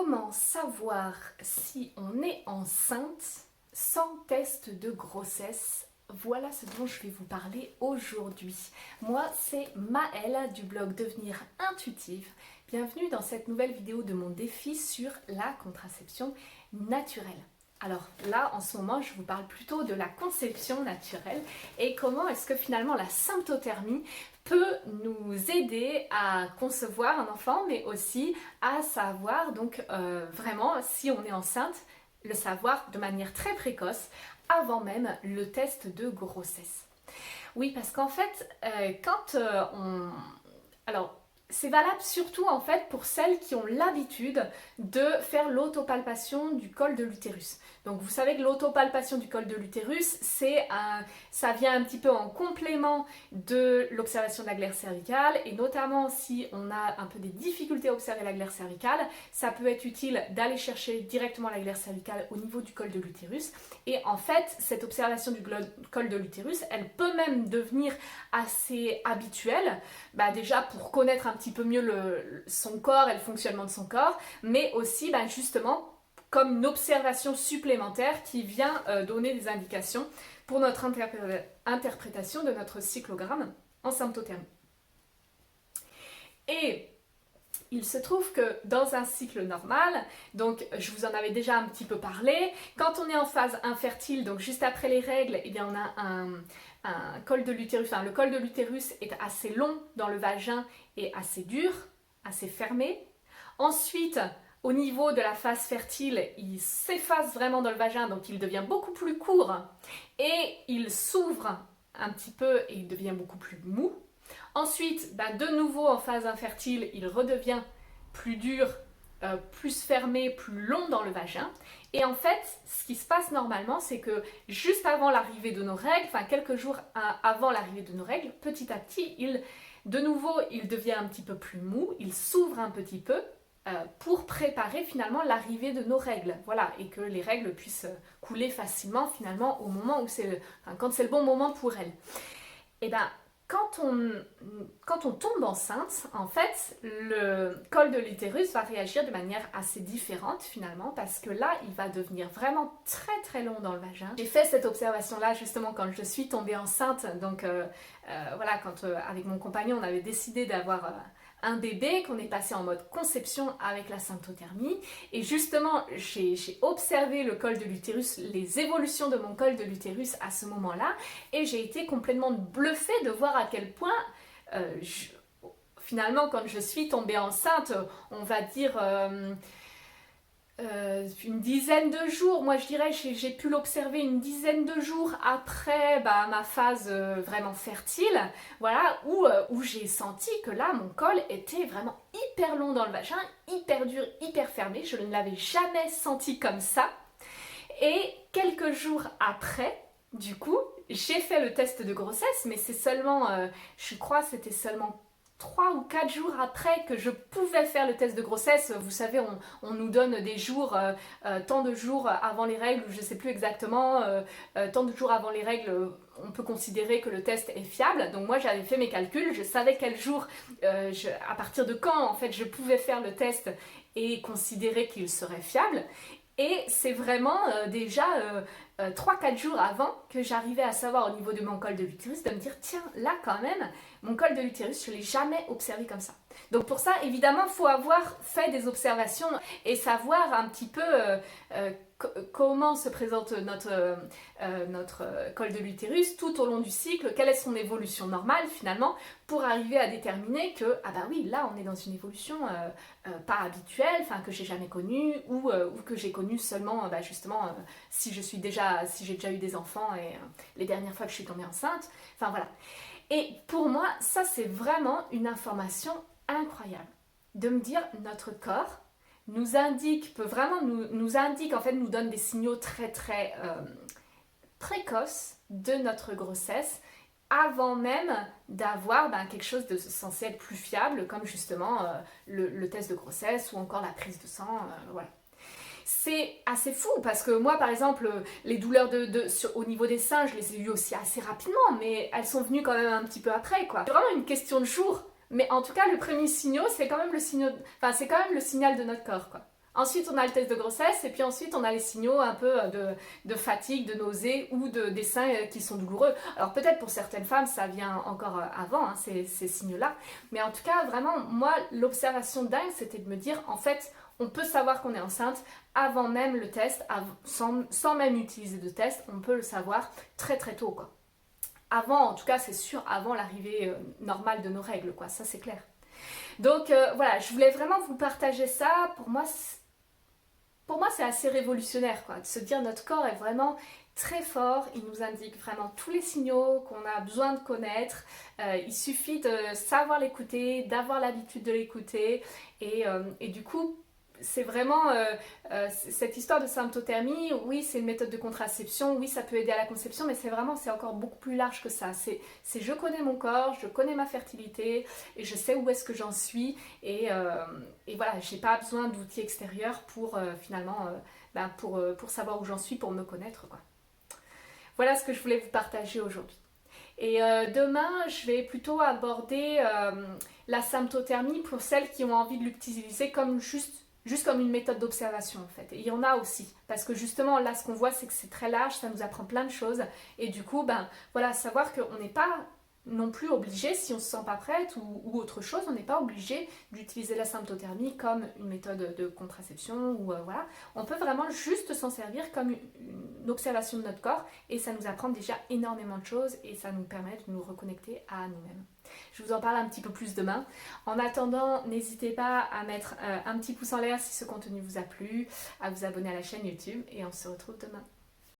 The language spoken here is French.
Comment savoir si on est enceinte sans test de grossesse? Voilà ce dont je vais vous parler aujourd'hui. Moi, c'est Maëlle du blog Devenir Intuitive. Bienvenue dans cette nouvelle vidéo de mon défi sur la contraception naturelle. Alors là, en ce moment, je vous parle plutôt de la conception naturelle et comment est-ce que finalement la symptothermie peut nous aider à concevoir un enfant, mais aussi à savoir donc vraiment si on est enceinte, le savoir de manière très précoce avant même le test de grossesse. Oui, parce qu'en fait, Alors, c'est valable surtout en fait pour celles qui ont l'habitude de faire l'autopalpation du col de l'utérus. Donc vous savez que l'autopalpation du col de l'utérus, ça vient un petit peu en complément de l'observation de la glaire cervicale, et notamment si on a un peu des difficultés à observer la glaire cervicale, ça peut être utile d'aller chercher directement la glaire cervicale au niveau du col de l'utérus. Et en fait, cette observation du col de l'utérus, elle peut même devenir assez habituelle, déjà pour connaître un petit peu mieux son corps et le fonctionnement de son corps, mais aussi justement comme une observation supplémentaire qui vient donner des indications pour notre interprétation de notre cyclogramme en symptothermie. Et il se trouve que dans un cycle normal, donc je vous en avais déjà un petit peu parlé, quand on est en phase infertile, donc juste après les règles, eh bien on a un col de l'utérus, le col de l'utérus est assez long dans le vagin et assez dur, assez fermé. Ensuite, au niveau de la phase fertile, il s'efface vraiment dans le vagin, donc il devient beaucoup plus court et il s'ouvre un petit peu et il devient beaucoup plus mou. Ensuite, de nouveau en phase infertile, il redevient plus dur, plus fermé, plus long dans le vagin. Et en fait, ce qui se passe normalement, c'est que juste avant l'arrivée de nos règles, quelques jours avant l'arrivée de nos règles, petit à petit, de nouveau, il devient un petit peu plus mou, il s'ouvre un petit peu pour préparer finalement l'arrivée de nos règles. Voilà, et que les règles puissent couler facilement finalement au moment où quand c'est le bon moment pour elles. Et quand on tombe enceinte, en fait, le col de l'utérus va réagir de manière assez différente finalement, parce que là, il va devenir vraiment très très long dans le vagin. J'ai fait cette observation-là justement quand je suis tombée enceinte, donc voilà, quand avec mon compagnon, on avait décidé d'avoir un bébé, qu'on est passé en mode conception avec la symptothermie, et justement j'ai observé le col de l'utérus, les évolutions de mon col de l'utérus à ce moment-là, et j'ai été complètement bluffée de voir à quel point finalement quand je suis tombée enceinte, on va dire une dizaine de jours, moi je dirais j'ai pu l'observer une dizaine de jours après ma phase vraiment fertile, voilà, où j'ai senti que là mon col était vraiment hyper long dans le vagin, hyper dur, hyper fermé, je ne l'avais jamais senti comme ça. Et quelques jours après, du coup, j'ai fait le test de grossesse, mais c'est seulement, je crois c'était seulement 3 ou 4 jours après que je pouvais faire le test de grossesse. Vous savez, on nous donne des jours, tant de jours avant les règles, je ne sais plus exactement, tant de jours avant les règles, on peut considérer que le test est fiable. Donc moi j'avais fait mes calculs, je savais quel jour, à partir de quand en fait je pouvais faire le test et considérer qu'il serait fiable. Et c'est vraiment déjà 3-4 jours avant que j'arrivais à savoir au niveau de mon col de l'utérus, de me dire tiens, là quand même, mon col de l'utérus, je ne l'ai jamais observé comme ça. Donc pour ça, évidemment, il faut avoir fait des observations et savoir un petit peu comment se présente notre col de l'utérus tout au long du cycle, quelle est son évolution normale finalement, pour arriver à déterminer que, oui, là on est dans une évolution pas habituelle, que j'ai jamais connue, ou que j'ai connue seulement justement si j'ai déjà eu des enfants et les dernières fois que je suis tombée enceinte, voilà. Et pour moi, ça c'est vraiment une information incroyable, de me dire notre corps nous indique, en fait, nous donne des signaux très très précoces de notre grossesse, avant même d'avoir quelque chose de censé être plus fiable, comme justement le test de grossesse ou encore la prise de sang, voilà. C'est assez fou parce que moi par exemple les douleurs au niveau des seins je les ai eues aussi assez rapidement, mais elles sont venues quand même un petit peu après quoi. C'est vraiment une question de jours, mais en tout cas le premier signal c'est quand même le signal de notre corps quoi. Ensuite, on a le test de grossesse et puis ensuite, on a les signaux un peu de fatigue, de nausée ou des seins qui sont douloureux. Alors peut-être pour certaines femmes, ça vient encore avant, hein, ces signaux-là. Mais en tout cas, vraiment, moi, l'observation dingue, c'était de me dire, en fait, on peut savoir qu'on est enceinte avant même le test, sans même utiliser de test, on peut le savoir très très tôt, quoi. Avant, en tout cas, c'est sûr, avant l'arrivée normale de nos règles, quoi, ça c'est clair. Donc voilà, je voulais vraiment vous partager ça. Pour moi, c'est assez révolutionnaire, quoi, de se dire notre corps est vraiment très fort, il nous indique vraiment tous les signaux qu'on a besoin de connaître, il suffit de savoir l'écouter, d'avoir l'habitude de l'écouter, et du coup, c'est vraiment cette histoire de symptothermie, oui c'est une méthode de contraception, oui ça peut aider à la conception, mais c'est encore beaucoup plus large que ça, c'est je connais mon corps, je connais ma fertilité, et je sais où est-ce que j'en suis, et voilà, j'ai pas besoin d'outils extérieurs pour finalement, pour savoir où j'en suis, pour me connaître, quoi. Voilà ce que je voulais vous partager aujourd'hui. Et demain, je vais plutôt aborder la symptothermie pour celles qui ont envie de l'utiliser comme juste comme une méthode d'observation en fait. Et il y en a aussi, parce que justement là ce qu'on voit c'est que c'est très large, ça nous apprend plein de choses, et du coup ben voilà, savoir qu'on n'est pas non plus obligé, si on ne se sent pas prête ou autre chose, on n'est pas obligé d'utiliser la symptothermie comme une méthode de contraception ou voilà. On peut vraiment juste s'en servir comme une observation de notre corps et ça nous apprend déjà énormément de choses et ça nous permet de nous reconnecter à nous-mêmes. Je vous en parle un petit peu plus demain. En attendant, n'hésitez pas à mettre un petit pouce en l'air si ce contenu vous a plu, à vous abonner à la chaîne YouTube et on se retrouve demain.